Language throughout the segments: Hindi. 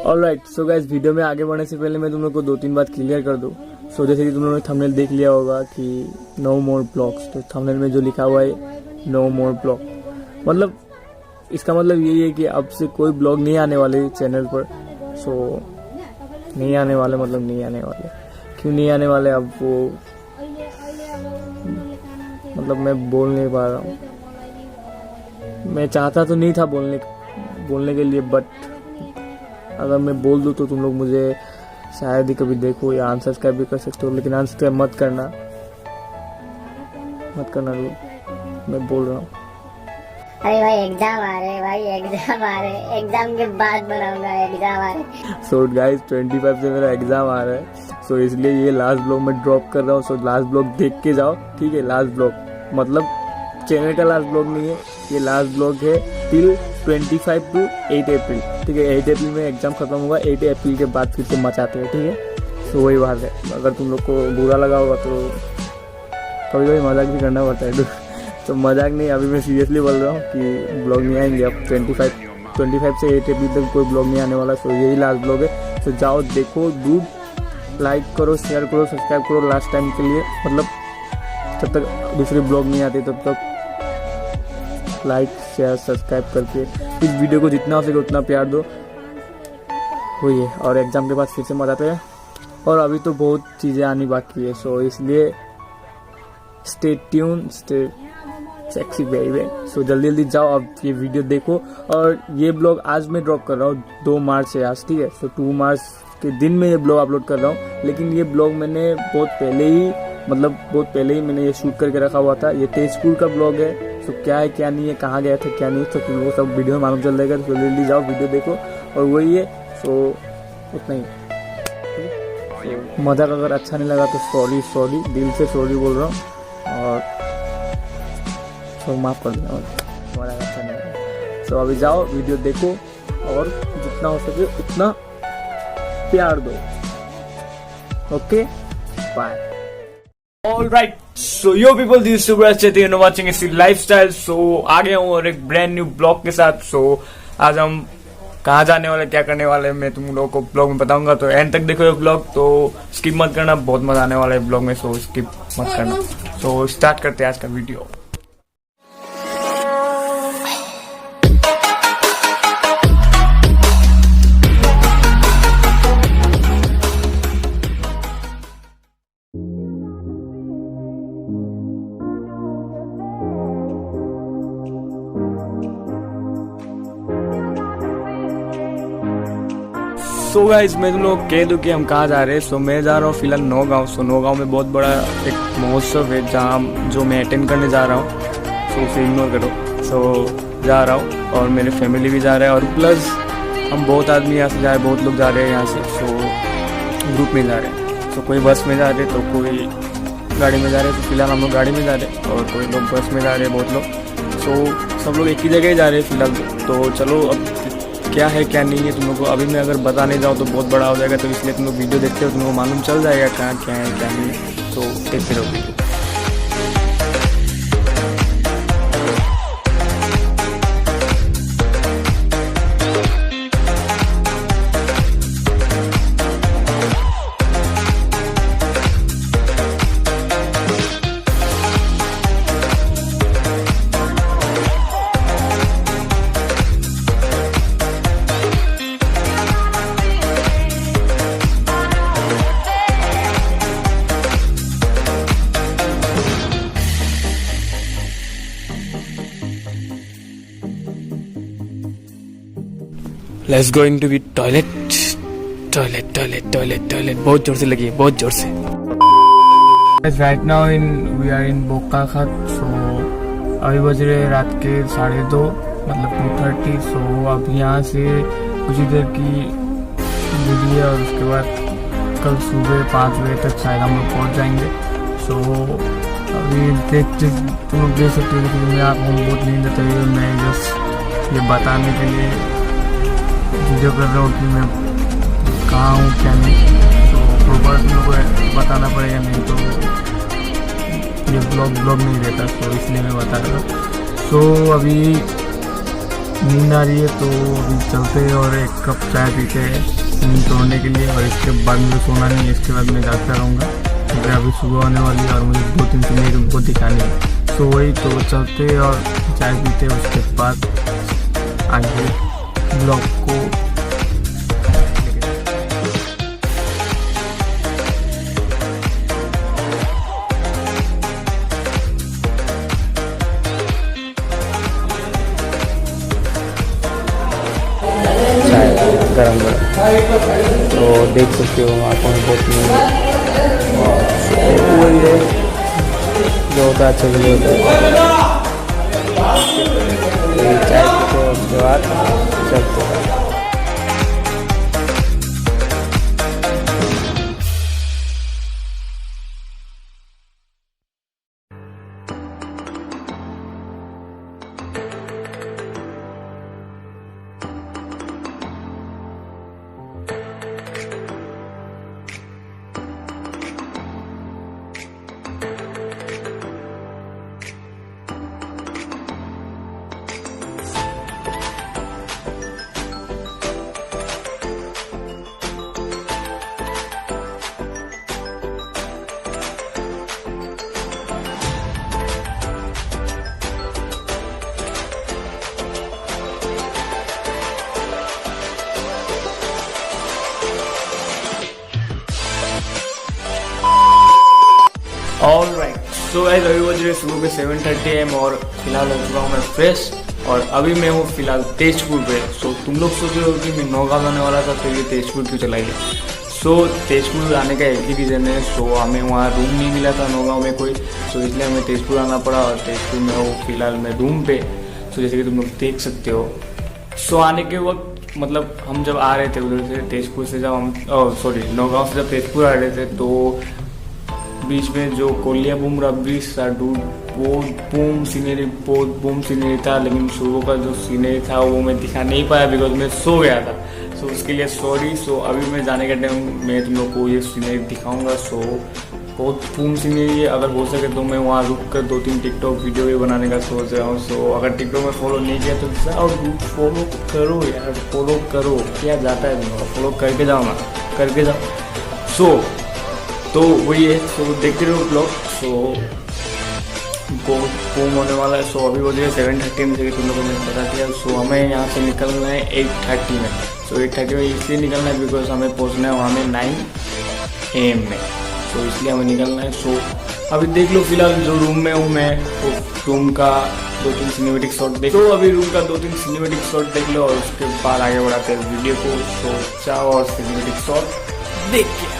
ऑलराइट, सो गाइस वीडियो में आगे बढ़ने से पहले मैं तुम लोग को 2-3 बात क्लियर कर दूं। सो जैसे कि तुम लोगों ने थंबनेल देख लिया होगा कि नो मोर ब्लॉग्स, तो थंबनेल में जो लिखा हुआ है नो मोर ब्लॉग, मतलब इसका मतलब यही है कि अब से कोई ब्लॉग नहीं आने वाले चैनल पर। सो नहीं आने वाले मतलब नहीं आने वाले, क्यों नहीं आने वाले अब वो मतलब मैं बोल नहीं पा रहा हूँ। मैं चाहता तो नहीं था बोलने के लिए, बट अगर मैं बोल दूँ तो तुम लोग मुझे शायद ही कभी देखो या अनसब्सक्राइब भी कर सकते हो, लेकिन अनसब्सक्राइब मत करना मैं बोल रहा हूँ। अरे भाई एग्जाम आ रहे, एग्जाम के बाद बनाऊंगा, एग्जाम आ रहे। सो गाइस 25 से मेरा एग्जाम आ रहा है, सो इसलिए ये लास्ट ब्लॉग मैं ड्रॉप कर रहा हूँ। सो लास्ट ब्लॉग देख के जाओ, ठीक है। लास्ट ब्लॉग मतलब चैनल का लास्ट ब्लॉग नहीं है, ये लास्ट ब्लॉग है टिल 25 to 8 अप्रैल, ठीक है। 8 अप्रैल में एग्जाम खत्म होगा, 8 अप्रैल के बाद फिर से मचाते हैं, ठीक है। सो वही बात है, अगर तुम लोग को बुरा लगा होगा तो कभी कभी मजाक भी करना पड़ता है तो मजाक नहीं, अभी मैं सीरियसली बोल रहा हूँ कि ब्लॉग नहीं आएंगे अब 25 से 8 अप्रैल तक कोई ब्लॉग नहीं आने वाला। सो यही लास्ट ब्लॉग है। तो जाओ देखो, डूड लाइक करो, शेयर करो, सब्सक्राइब करो लास्ट टाइम के लिए, मतलब जब तक दूसरी ब्लॉग नहीं आती तब तक लाइक शेयर सब्सक्राइब करके इस वीडियो को जितना हो सके उतना प्यार दो, वही है। और एग्जाम के बाद फिर से मजा आते हैं, और अभी तो बहुत चीज़ें आनी बाकी है। सो इसलिए stay tune, stay sexy baby. So जल्दी जाओ, अब ये वीडियो देखो। और ये ब्लॉग आज मैं ड्रॉप कर रहा हूँ, 2 मार्च है आज, ठीक है। सो 2 मार्च के दिन में ये ब्लॉग अपलोड कर रहा हूँ, लेकिन ये ब्लॉग मैंने बहुत पहले ही मैंने ये शूट करके रखा हुआ था। ये तेजपुर का ब्लॉग है। तो क्या है क्या नहीं है, कहाँ गया था क्या नहीं, तो तुम लोग सब वीडियो में मालूम चल जाएगा। तो जल्दी जाओ वीडियो देखो, और वही है। सो उतना ही। मजाक अगर अच्छा नहीं लगा तो सॉरी, दिल से सॉरी बोल रहा हूँ, और तो माफ कर देना, मजाक अच्छा नहीं लगा। तो अभी जाओ वीडियो देखो, और जितना हो सके उतना प्यार दो। Okay, bye. Alright, so yo people, this is Subhas Chetty and watching SC Lifestyle। So आ गया हूँ और एक ब्रांड न्यू ब्लॉग के साथ। So आज हम कहाँ जाने वाले, क्या करने वाले, मैं तुम लोगों को ब्लॉग में बताऊंगा। तो एंड तक देखो ये ब्लॉग, तो स्किप मत करना, बहुत मजा आने वाला है ब्लॉग में। सो स्किप मत करना। सो स्टार्ट करते हैं आज का वीडियो। सो गाइस, मैं तुम लोग कह दूं कि हम कहाँ जा रहे हैं। सो मैं जा रहा हूँ फिलहाल नौगांव। सो नौगांव में बहुत बड़ा एक महोत्सव है जहाँ जो मैं अटेंड करने जा रहा हूँ। सो उसे इग्नोर करो। सो जा रहा हूँ, और मेरे फैमिली भी जा रहे हैं, और प्लस हम बहुत आदमी यहाँ से जा रहे हैं, बहुत लोग जा रहे हैं यहाँ से। सो ग्रुप में जा रहे हैं। सो कोई बस में जा रहे हैं, तो कोई गाड़ी में जा रहे हैं। तो फिलहाल हम लोग गाड़ी में जा रहे हैं, और कोई लोग बस में जा रहे हैं, बहुत लोग। सो सब लोग एक ही जगह जा रहे हैं फिलहाल। तो चलो, अब क्या है क्या नहीं है तुम लोग को अभी मैं अगर बताने जाऊँ तो बहुत बड़ा हो जाएगा, तो इसलिए तुम लोग वीडियो देखते हो, तुम लोग को मालूम चल जाएगा कहाँ क्या है क्या नहीं है। तो देखते रहो video. Let's going to be toilet. बहुत जोर से लगी है, बहुत जोर से। Right now we are in Bokakhat. So अभी बज रहे रात के 2:30, मतलब 2:30। सो अब यहाँ से कुछ ही देर की दूरी है, और उसके बाद कल सुबह 5 बजे तक शायद हम लोग पहुँच जाएंगे। सो अभी देखते तुम लोग देख सकते हो कि मेरी आँखों में बहुत नींद आती है। मैं जस्ट ये बताने के लिए वीडियो कर रहा हूँ कि मैं कहाँ हूँ क्या नहीं। तो प्रॉपर तुम लोग को बताना पड़ेगा, नहीं तो ये ब्लॉग नहीं रहता। तो इसलिए मैं बता रहा हूँ। तो अभी नींद आ रही है तो अभी चलते हैं और एक कप चाय पीते हैं नींद तोड़ने के लिए, और इसके बाद मुझे सोना नहीं है, इसके बाद मैं जागता रहूँगा क्योंकि अभी सुबह होने वाली है और मुझे 2-3 चीज़ें तुमको दिखानी है। सो वही तो चलते हैं और चाय पीते हैं, उसके बाद आगे ब्लॉग को गरम गरम तो देख सकते हो आँखों में बहुत वही है जो होता है अच्छा के लिए होता है। चाय पीते हैं उसके बाद चलते हैं। ऑलराइट, सो गाइस अभी बज रहे सुबह के 7:30 AM और फिलहाल हो चुका हूँ मैं फ्रेश और अभी मैं हूँ फिलहाल तेजपुर पे। सो तुम लोग सोच रहे हो कि मैं नौगांव आने वाला था तो ये तेजपुर क्यों चला गया। सो तेजपुर आने का एक ही रीज़न है, सो हमें वहाँ रूम नहीं मिला था नौगांव में कोई, सो इसलिए हमें तेजपुर आना पड़ा और तेजपुर में हूँ फिलहाल मैं रूम पे। सो जैसे कि तुम लोग देख सकते हो, सो आने के वक्त मतलब हम जब आ रहे थे उधर से तेजपुर से, जब हम नौगांव से जब तेजपुर आ रहे थे तो बीच में जो कोलियाबूम ब्रिज था डूड, वो बूम सीनरी था, लेकिन सुबह का जो सीनरी था वो मैं दिखा नहीं पाया बिकॉज मैं सो गया था। सो उसके लिए सॉरी। सो अभी मैं जाने के टाइम मैं तुम लोग को ये सीनरी दिखाऊंगा। सो बहुत बूम सीनरी है, अगर हो सके तो मैं वहाँ रुक कर 2-3 टिकटॉक वीडियो भी बनाने का सोच रहा हूँ। सो अगर टिकटॉक में फॉलो नहीं किया तो जाओ फॉलो करो यार, फॉलो करो, क्या जाता है तुम फॉलो करके जाओ ना, करके जाओ। तो वही है, सो देखते रहो ब्लॉग। सो बूम होने वाला है। सो अभी बजे 7:30 में, जैसे तुम लोगों ने बता दिया। सो हमें यहाँ से निकलना है 8:30 में। सो 8:30 में इसलिए निकलना है बिकॉज हमें पहुँचना है वहाँ में 9 AM में। सो इसलिए हमें निकलना है। सो अभी देख लो फिलहाल जो रूम में हूँ मैं, वो रूम का 2-3 सिनेमेटिक शॉट देख लो। अभी रूम का 2-3 सिनेमेटिक शॉट देख लो और उसके बाद आगे बढ़ाते हैं वीडियो को। सो जाओ और सिनेमेटिक शॉट देख के।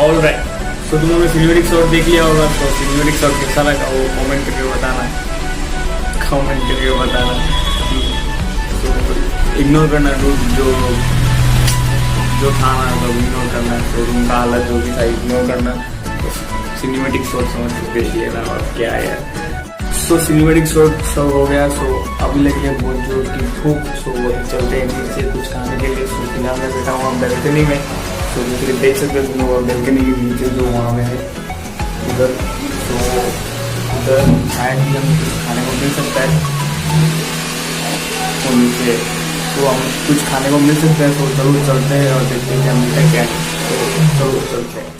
ऑलराइट, तो तुम लोगों ने सिनेमेटिक शॉट देख लिया होगा। तो सिनेमेटिक शॉट कैसा लगा वो कमेंट करके बताना, तो इग्नोर करना जो था ना, मतलब इग्नोर करना। तो रूम का हालत जो भी था इग्नोर करना। तो सिनेमेटिक शॉट समझ के देख लेना और क्या है यार। सो सिनेमेटिक शॉट सब हो गया। सो अभी लगे बहुत जोर की भूख। सो चलते हैं नीचे कुछ खाने के लिए। सो फिलहाल मैं बैठा हूँ बैल्कनी में। तो दूसरे देख सकते हो तुम लोग बैल्कनी के नीचे जो वहाँ में है उधर। तो उधर शायद ही हम कुछ खाने को मिल सकता है तो नीचे, तो हम कुछ खाने को मिल सकता है। तो जरूर चलते हैं और देखते हैं क्या मिलता है क्या। तो जरूर चलते हैं।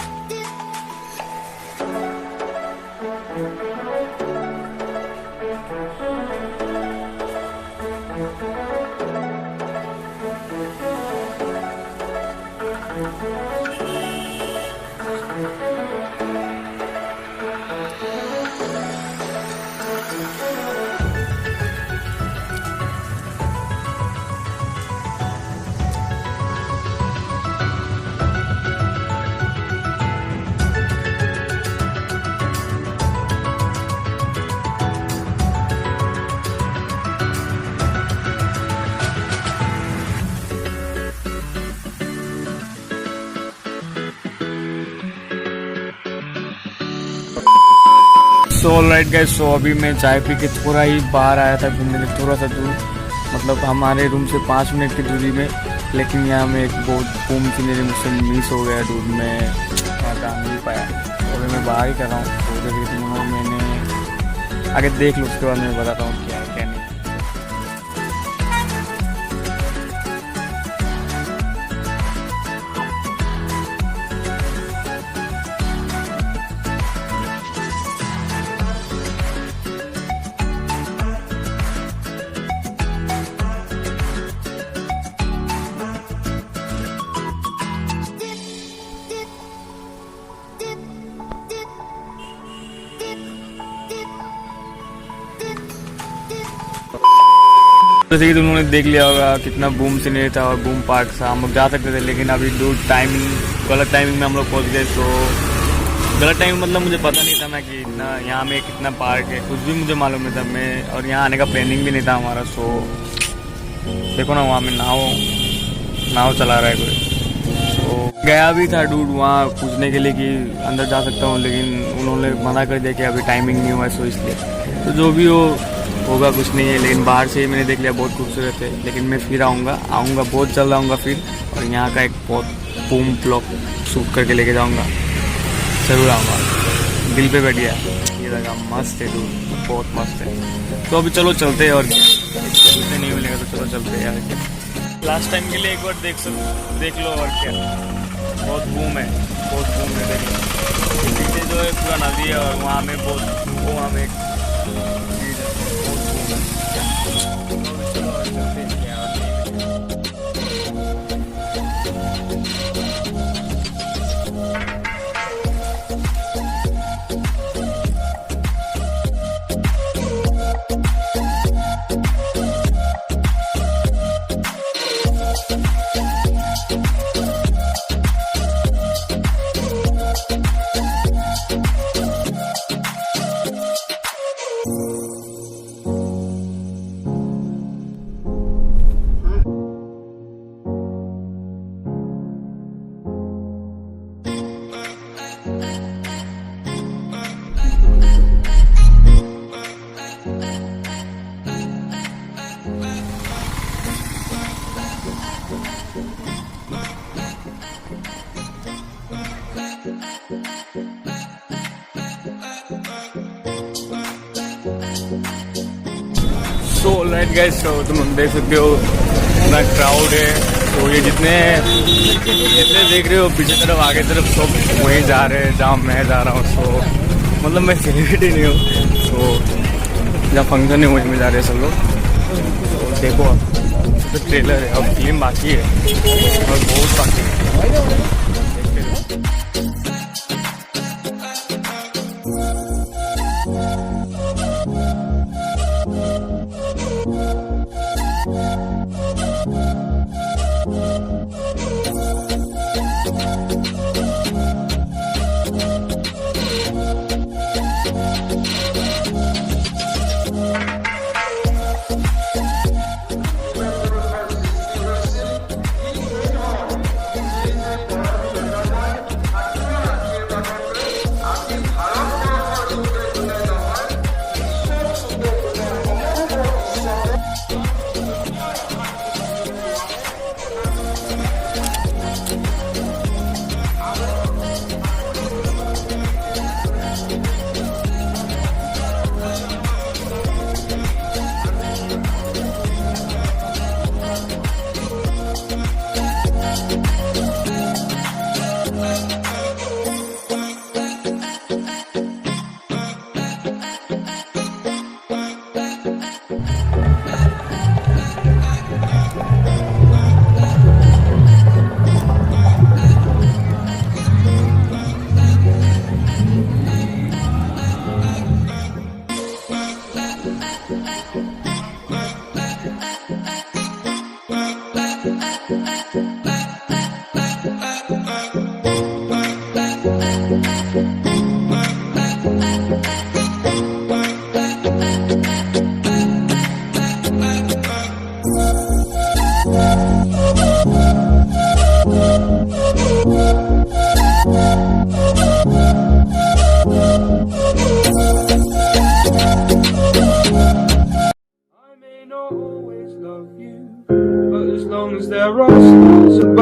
सो ऑलराइट गाइस, सो अभी मैं चाय पी के थोड़ा ही बाहर आया था घूमने के, थोड़ा सा दूर, मतलब हमारे रूम से 5 मिनट की दूरी में, लेकिन यहाँ में एक बहुत बूम सीनरी मुझसे मिस हो गया दूर में, यहाँ जा नहीं पाया। तो अभी मैं बाहर ही कर रहा हूँ, तो मैंने आगे देख लो, उसके बाद मैं बताता हूँ क्या है क्या नहीं। जैसे कि तुम लोगों ने देख लिया होगा कितना बूम सीनरी था और बूम पार्क था, हम लोग जा सकते थे, लेकिन अभी गलत टाइमिंग में हम लोग पहुंच गए। तो गलत टाइमिंग मतलब मुझे पता नहीं था मैं कि इतना यहाँ में कितना पार्क है, कुछ भी मुझे मालूम नहीं था मैं, और यहाँ आने का प्लानिंग भी नहीं था हमारा। सो देखो ना, वहाँ में नाव चला रहा है कोई, तो गया भी था डूड वहाँ पूछने के लिए कि अंदर जा सकता हूँ, लेकिन उन्होंने मना कर दिया कि अभी टाइमिंग नहीं हुआ है, सो इसलिए। तो जो भी होगा कुछ नहीं है, लेकिन बाहर से ही मैंने देख लिया, बहुत खूबसूरत है। लेकिन मैं फिर आऊँगा बहुत जल्द आऊँगा फिर, और यहाँ का एक बहुत बूम ब्लॉग शूट करके लेके जाऊँगा, ज़रूर आऊँगा। दिल पे बैठ गया, ये जगह मस्त है डूड, बहुत मस्त है। तो अभी चलो चलते हैं, और क्या नहीं मिलेगा तो चलो चलते हैं यार। लास्ट टाइम के लिए एक बार देख लो, और क्या बहुत बूम है, देख लो पीछे जो है पूरा नदी है, और वहाँ में वहाँ में एक चीज़ है, बहुत बूम है। चलो और चलते हैं यार। सो ऑलराइट गाइस, तो तुम देख सकते हो इतना क्राउड है। तो ये जितने देख रहे हो पीछे तरफ आगे तरफ सब वहीं जा रहे हैं जहाँ मैं जा रहा हूँ। सो मतलब मैं सेलिब्रिटी नहीं हूँ, तो जहाँ फंक्शन है वहीं में जा रहे हैं सब लोग। तो देखो अब तो ट्रेलर है, अब फिल्म बाकी है और बहुत बाकी है।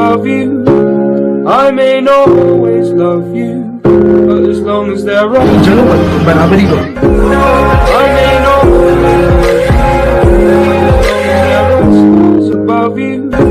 above you. I may not always love you, but as long as there are चलो बराबरी करो. I may not always love you, but as long as there are stars above you.